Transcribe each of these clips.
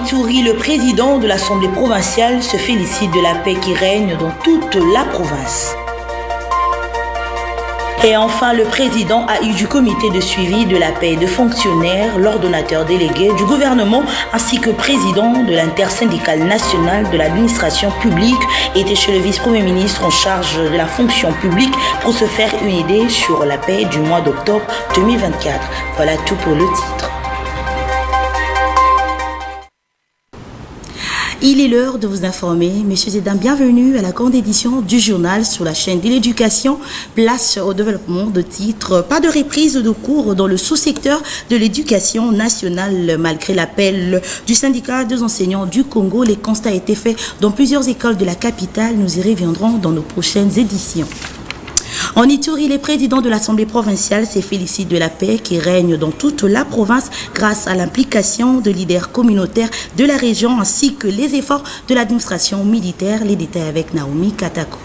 Ituri, le président de l'Assemblée provinciale se félicite de la paix qui règne dans toute la province. Et enfin, le président a eu du comité de suivi de la paix de fonctionnaires, l'ordonnateur délégué du gouvernement ainsi que président de l'intersyndicale nationale de l'administration publique était chez le vice-premier ministre en charge de la fonction publique pour se faire une idée sur la paix du mois d'octobre 2024. Voilà tout pour le titre. Il est l'heure de vous informer. Messieurs et dames, bienvenue à la grande édition du journal sur la chaîne de l'éducation. Place au développement de titres. Pas de reprise de cours dans le sous-secteur de l'éducation nationale. Malgré l'appel du syndicat des enseignants du Congo, les constats étaient faits dans plusieurs écoles de la capitale. Nous y reviendrons dans nos prochaines éditions. En Ituri, les présidents de l'Assemblée provinciale se félicitent de la paix qui règne dans toute la province grâce à l'implication de leaders communautaires de la région ainsi que les efforts de l'administration militaire. Les détails avec Naomi Katako.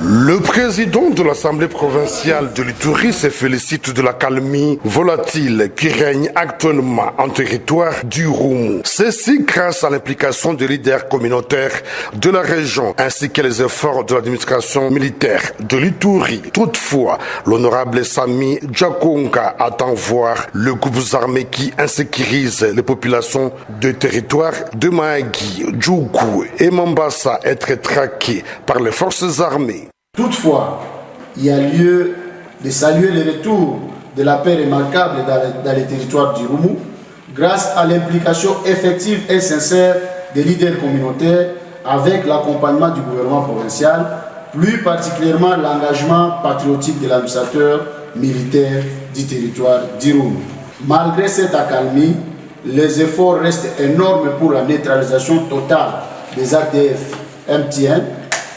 Le président de l'Assemblée provinciale de l'Ituri se félicite de la calmie volatile qui règne actuellement en territoire du Roumu. Ceci grâce à l'implication des leaders communautaires de la région ainsi que les efforts de l'administration militaire de l'Ituri. Toutefois, l'honorable Sami Djakonga attend voir le groupe armé qui insécurise les populations de territoire de Mahagi, Djougou et Mombasa être traqués par les forces armées. Toutefois, il y a lieu de saluer le retour de la paix remarquable dans les territoires du Roumu grâce à l'implication effective et sincère des leaders communautaires avec l'accompagnement du gouvernement provincial, plus particulièrement l'engagement patriotique de l'administrateur militaire du territoire du Roumu. Malgré cette accalmie, les efforts restent énormes pour la neutralisation totale des ADF MTN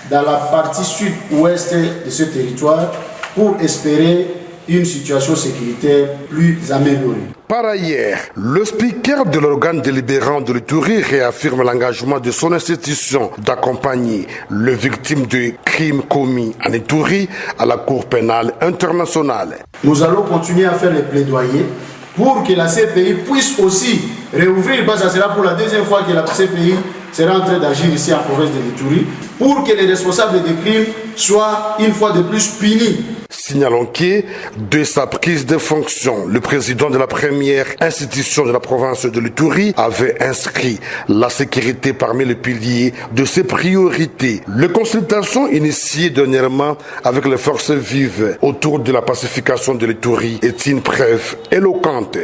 dans la partie sud-ouest de ce territoire pour espérer une situation sécuritaire plus améliorée. Par ailleurs, le speaker de l'organe délibérant de l'Ituri réaffirme l'engagement de son institution d'accompagner les victimes de crimes commis en Ituri à la Cour pénale internationale. Nous allons continuer à faire les plaidoyers pour que la CPI puisse aussi réouvrir, parce que ce sera pour la deuxième fois que la CPI sera en train d'agir ici en province de l'Ituri, pour que les responsables des crimes soient une fois de plus punis. Signalons que, de sa prise de fonction, le président de la première institution de la province de l'Ituri avait inscrit la sécurité parmi les piliers de ses priorités. Les consultations initiées dernièrement avec les forces vives autour de la pacification de l'Ituri est une preuve éloquente.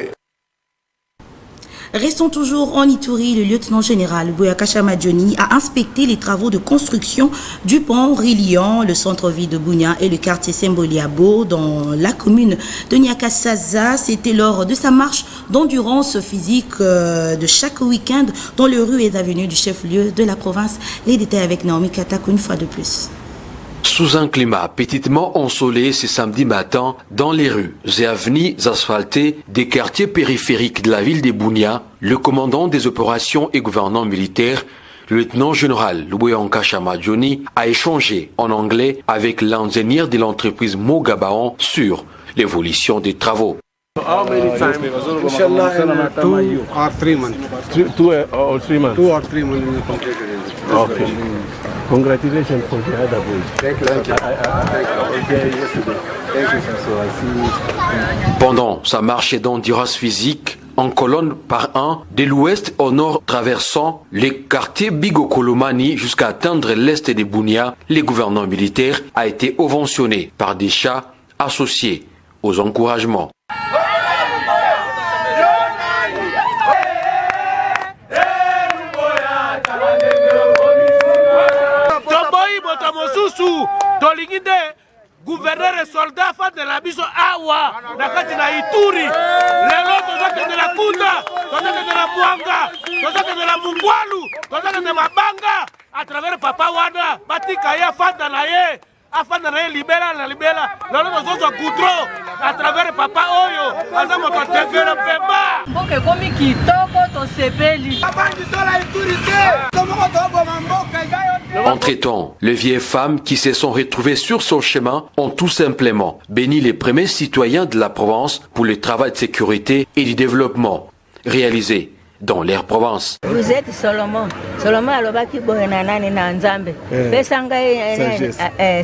Restons toujours en Ituri. Le lieutenant-général Boyaka Madjoni a inspecté les travaux de construction du pont reliant le centre-ville de Bunia et le quartier Semboliabo dans la commune de Nyakasaza. C'était lors de sa marche d'endurance physique de chaque week-end dans les rues et avenues du chef-lieu de la province. Les détails avec Naomi Katako une fois de plus. Sous un climat petitement ensoleillé ce samedi matin, dans les rues et avenues asphaltées des quartiers périphériques de la ville de Bunia, le commandant des opérations et gouvernant militaire, le lieutenant-général Boyaka Madjoni, a échangé en anglais avec l'ingénieur de l'entreprise Mogabaon sur l'évolution des travaux. How many times? Inshallah, 2 or 3 months. 2 or 3 months. 2 or 3 months. Okay. Congratulations for the other boys. Thank you. Thank you. Thank you. Pendant sa marche d'endurance physique, en colonne par un, de l'ouest au nord traversant les quartiers Bigokolomani jusqu'à atteindre l'est de Bunia, le gouvernement militaire a été ovationné par des chats associés aux encouragements. Gouverneur et soldat fa de la biso awa nakati na Ituri lelo tozaka de la Kunda tozaka de la Mwanga tozaka de la Mungwalu tozaka de Mabanga à travers papa wana batika ya fanda na ye afanda na ye libera na libera lelo tozozo kutro à travers papa oyo aza moto tevera pemba boke komi kitoko to sepeli abandi tola Ituri te tomoko tobo mamboka gayo. Entre-temps, les vieilles femmes qui se sont retrouvées sur son chemin ont tout simplement béni les premiers citoyens de la province pour le travail de sécurité et du développement réalisé dans leur province. Vous êtes Solomon. Solomon alobaki bohenanani na nzambe. Pesanga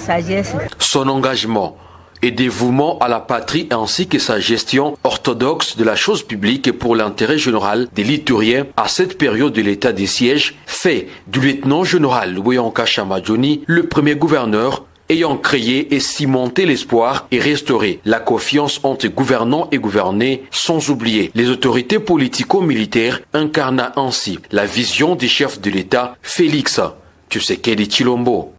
sagesse. Son engagement et dévouement à la patrie ainsi que sa gestion orthodoxe de la chose publique et pour l'intérêt général des Lituriens à cette période de l'état des sièges fait du lieutenant-général Louis-Anka Chamadjoni le premier gouverneur ayant créé et cimenté l'espoir et restauré la confiance entre gouvernants et gouvernés, sans oublier les autorités politico-militaires incarnant ainsi la vision du chef de l'État, Félix Tshisekedi Tshilombo.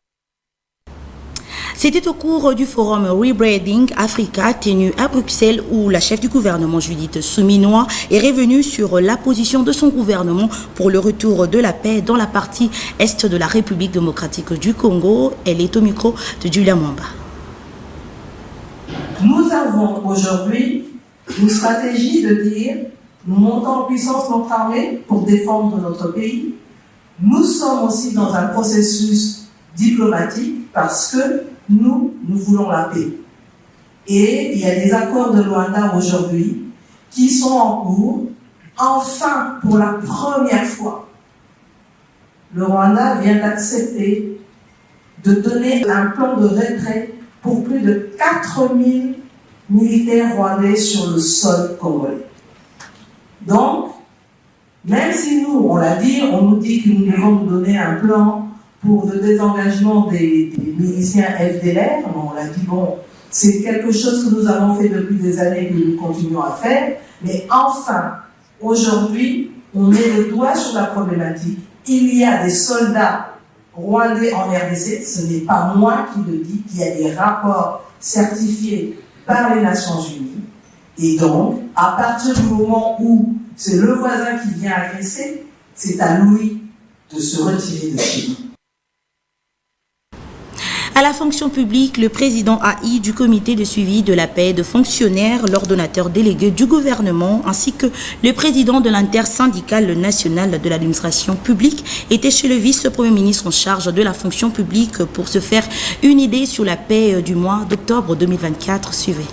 C'était au cours du forum Rebranding Africa tenu à Bruxelles où la chef du gouvernement Judith Suminwa est revenue sur la position de son gouvernement pour le retour de la paix dans la partie est de la République démocratique du Congo. Elle est au micro de Julia Mwamba. Nous avons aujourd'hui une stratégie de dire nous montons en puissance notre armée pour défendre notre pays. Nous sommes aussi dans un processus diplomatique parce que nous voulons la paix. Et il y a des accords de Luanda aujourd'hui qui sont en cours. Enfin, pour la première fois, le Rwanda vient d'accepter de donner un plan de retrait pour plus de 4000 militaires rwandais sur le sol congolais. Donc, même si nous, on l'a dit, on nous dit que nous devons nous donner un plan pour le désengagement des miliciens FDLR, on l'a dit, bon, c'est quelque chose que nous avons fait depuis des années et que nous continuons à faire, mais enfin, aujourd'hui, on met le doigt sur la problématique. Il y a des soldats rwandais en RDC, ce n'est pas moi qui le dis, il y a des rapports certifiés par les Nations Unies, et donc, à partir du moment où c'est le voisin qui vient agresser, c'est à lui de se retirer de chez nous. À la fonction publique, le président AI du comité de suivi de la paix de fonctionnaires, l'ordonnateur délégué du gouvernement, ainsi que le président de l'intersyndicale nationale de l'administration publique étaient chez le vice-premier ministre en charge de la fonction publique pour se faire une idée sur la paix du mois d'octobre 2024. Suivez.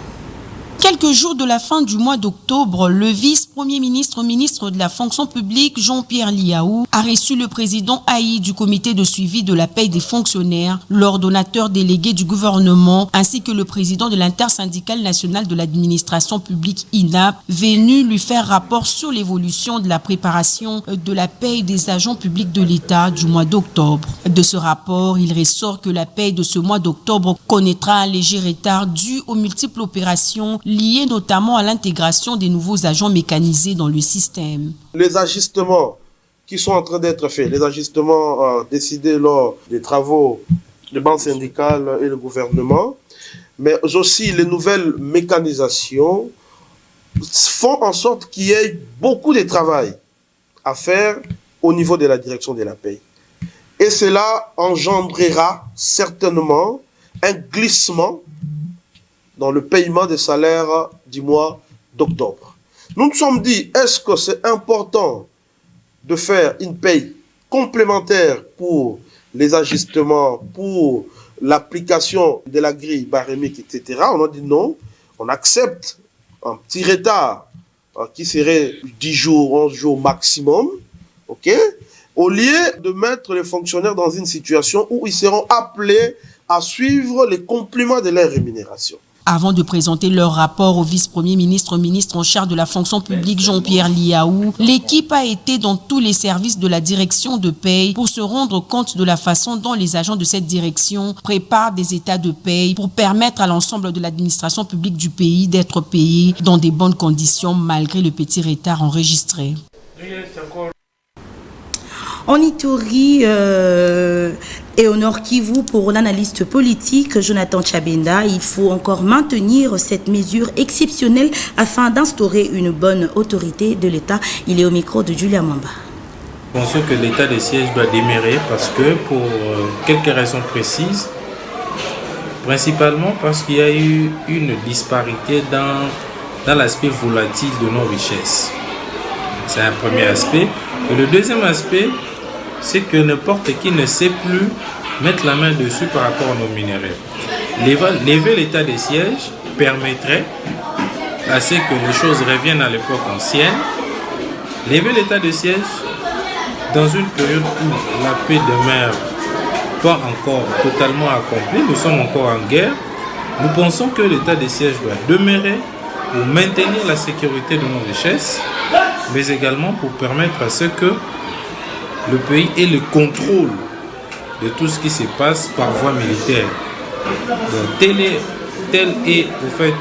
Quelques jours de la fin du mois d'octobre, le vice-premier ministre, ministre de la fonction publique, Jean-Pierre Liaou, a reçu le président AI du comité de suivi de la paie des fonctionnaires, l'ordonnateur délégué du gouvernement, ainsi que le président de l'intersyndicale nationale de l'administration publique, INAP, venu lui faire rapport sur l'évolution de la préparation de la paie des agents publics de l'État du mois d'octobre. De ce rapport, il ressort que la paie de ce mois d'octobre connaîtra un léger retard dû aux multiples opérations liées notamment à l'intégration des nouveaux agents mécanisés dans le système. Les ajustements qui sont en train d'être faits, les ajustements décidés lors des travaux de banque syndicale et le gouvernement, mais aussi les nouvelles mécanisations font en sorte qu'il y ait beaucoup de travail à faire au niveau de la direction de la paie. Et cela engendrera certainement un glissement dans le paiement des salaires du mois d'octobre. Nous nous sommes dit, est-ce que c'est important de faire une paye complémentaire pour les ajustements, pour l'application de la grille barémique, etc. On a dit non, on accepte un petit retard qui serait 10 jours, 11 jours maximum, ok, au lieu de mettre les fonctionnaires dans une situation où ils seront appelés à suivre les compléments de leur rémunération. Avant de présenter leur rapport au vice-premier ministre, ministre en charge de la fonction publique Jean-Pierre Liaou, l'équipe a été dans tous les services de la direction de paie pour se rendre compte de la façon dont les agents de cette direction préparent des états de paie pour permettre à l'ensemble de l'administration publique du pays d'être payés dans des bonnes conditions malgré le petit retard enregistré. En Ituri et au Nord Kivu, pour l'analyste politique Jonathan Tchabenda, il faut encore maintenir cette mesure exceptionnelle afin d'instaurer une bonne autorité de l'État. Il est au micro de Julia Mwamba. Je pense que l'état de siège doit demeurer parce que pour quelques raisons précises, principalement parce qu'il y a eu une disparité dans l'aspect volatile de nos richesses. C'est un premier aspect. Et le deuxième aspect, c'est que n'importe qui ne sait plus mettre la main dessus par rapport à nos minéraux. Lever l'état de siège permettrait à ce que les choses reviennent à l'époque ancienne lever l'état de siège dans une période où la paix demeure pas encore totalement accomplie, nous sommes encore en guerre, nous pensons que l'état de siège doit demeurer pour maintenir la sécurité de nos richesses, mais également pour permettre à ce que le pays ait le contrôle de tout ce qui se passe par voie militaire. Donc, tel est au fait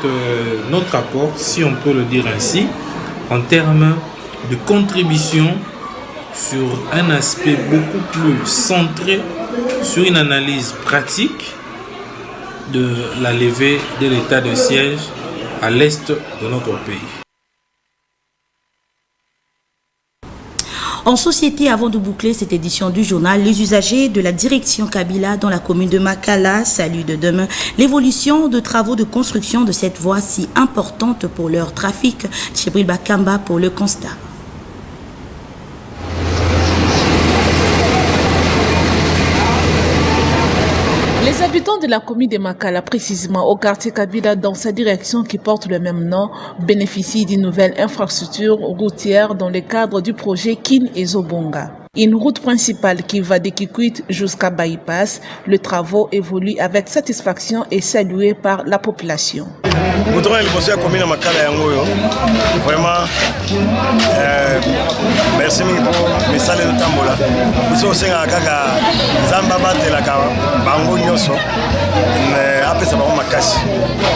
notre apport, si on peut le dire ainsi, en termes de contribution sur un aspect beaucoup plus centré sur une analyse pratique de la levée de l'état de siège à l'est de notre pays. En société, avant de boucler cette édition du journal, les usagers de la direction Kabila dans la commune de Makala saluent de demain l'évolution de travaux de construction de cette voie si importante pour leur trafic. Chebril Bakamba pour le constat. Les habitants de la commune de Makala, précisément au quartier Kabila, dans sa direction qui porte le même nom, bénéficient d'une nouvelle infrastructure routière dans le cadre du projet Kin et Zobonga. Une route principale qui va de Kikwit jusqu'à Bypass, le travaux évolue avec satisfaction et salué par la population. Vraiment, merci pour mes salles de Tambola. Nous sommes à Gaga, Zambaba de la Bango Nyoso, après ça va au Makashi.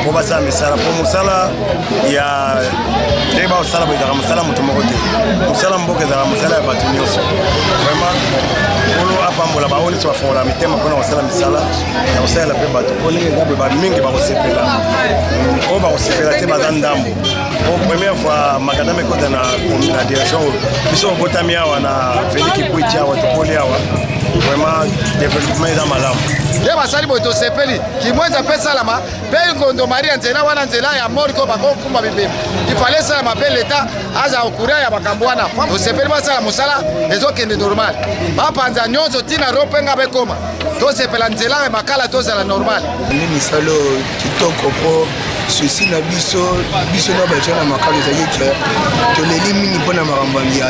Pour passer à mes salles, pour Moussala, il y a des bas au Salam de la Moussala Moutomote. Moussala Mboke de la Moussala Batunyoso. Vraiment, pour nous, à Pambola, on est sur la forme, mais thème qu'on a au Salam Sala, et on sait la paix bateau. On est là, Mingi va au Sepela. On va au Sepela, c'est Madame Dambo. Pour la première fois, Makadame est dans la direction. Ils sont au Botamia, on a Félix Kipouitia, on a Poliawa. Vraiment, développement est dans ma lampe. Les Massali Boto Sepeli, qui moins appelle Salama, Père Gondo Marie Anzela, Wananzela, et à mort comme Kumba Bébé. Il fallait ça m'appeler l'État, Aza Okura, et Bakambouana. Au Sepeli, Masala Moussala, les autres qui sont normales. Papa Nzanyon, Sotina, Ropenga Bekoma. Tous ces Pelanzela et Makala, tous à la normale. Nisalo, Kitoko, ceci na biso na bacha na makalo zaye to leli mingi pona marambami ya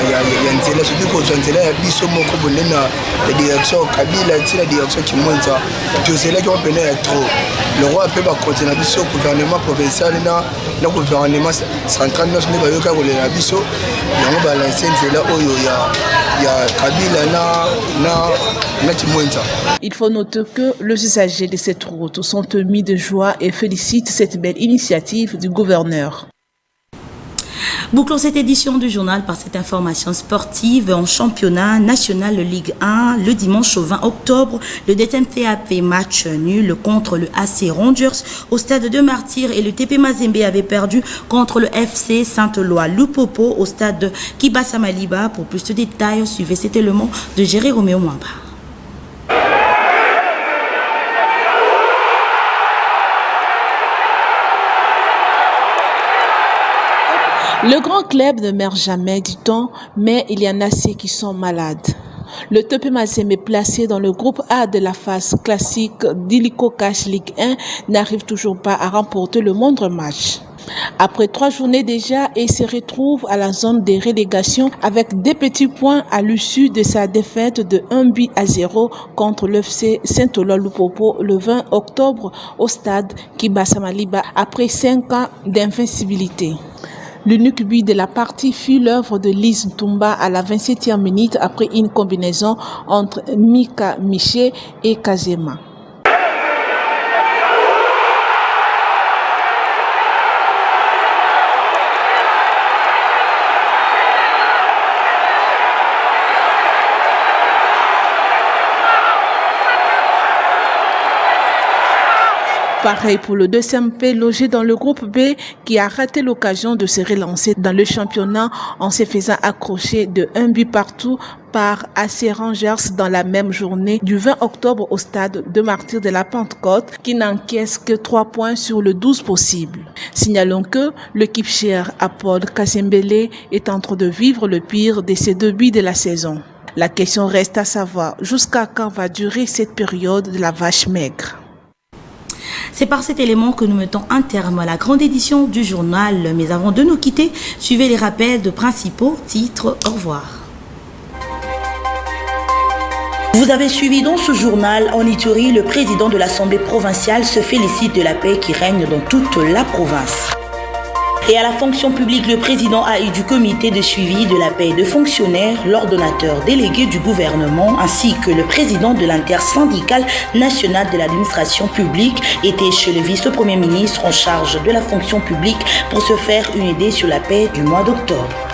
nzela so diko nzela ya biso moko bonena la direction Kabila tira direction Kimonza to zela ko pena ya trop le roi peut ba continuer biso gouvernement provincial na gouvernement central na ne ba yoka ko la biso yango ba lancer nzela oyo ya Kabila na Kimonza. Il faut noter que les usagers de cette route sont émus de joie et félicitent cette belle initiative du gouverneur. Bouclons cette édition du journal par cette information sportive en championnat national Ligue 1. Le dimanche au 20 octobre, le DTMT a fait match nul contre le AC Rangers au stade de Martyrs et le TP Mazembe avait perdu contre le FC Saint-Éloi Lupopo au stade de Kibasa Maliba. Pour plus de détails, suivez cet élément de Jerry Roméo Mwamba. Le grand club ne meurt jamais, dit-on, mais il y en a ceux qui sont malades. Le TP Mazembe placé dans le groupe A de la phase classique d'Illico Cash Ligue 1 n'arrive toujours pas à remporter le moindre match. Après 3 journées déjà, il se retrouve à la zone des relégations avec des petits points à l'issue de sa défaite de 1-0 contre l'FC Saint-Éloi Lupopo le 20 octobre au stade Kibasa Maliba après 5 ans d'invincibilité. L'unique but de la partie fut l'œuvre de Lise Ntumba à la 27e minute après une combinaison entre Mika Miché et Kazema. Pareil pour le 2MP logé dans le groupe B qui a raté l'occasion de se relancer dans le championnat en se faisant accrocher de 1 but partout par AC Rangers dans la même journée du 20 octobre au stade de Martyrs de la Pentecôte qui n'encaisse que 3 points sur le 12 possible. Signalons que l'équipe chère à Paul Kasembele est en train de vivre le pire de ces 2 buts de la saison. La question reste à savoir jusqu'à quand va durer cette période de la vache maigre. C'est par cet élément que nous mettons un terme à la grande édition du journal. Mais avant de nous quitter, suivez les rappels de principaux titres. Au revoir. Vous avez suivi dans ce journal, en Ituri, le président de l'Assemblée provinciale se félicite de la paix qui règne dans toute la province. Et à la fonction publique, le président AI du comité de suivi de la paie de fonctionnaires, l'ordonnateur délégué du gouvernement ainsi que le président de l'intersyndicale nationale de l'administration publique étaient chez le vice-premier ministre en charge de la fonction publique pour se faire une idée sur la paie du mois d'octobre.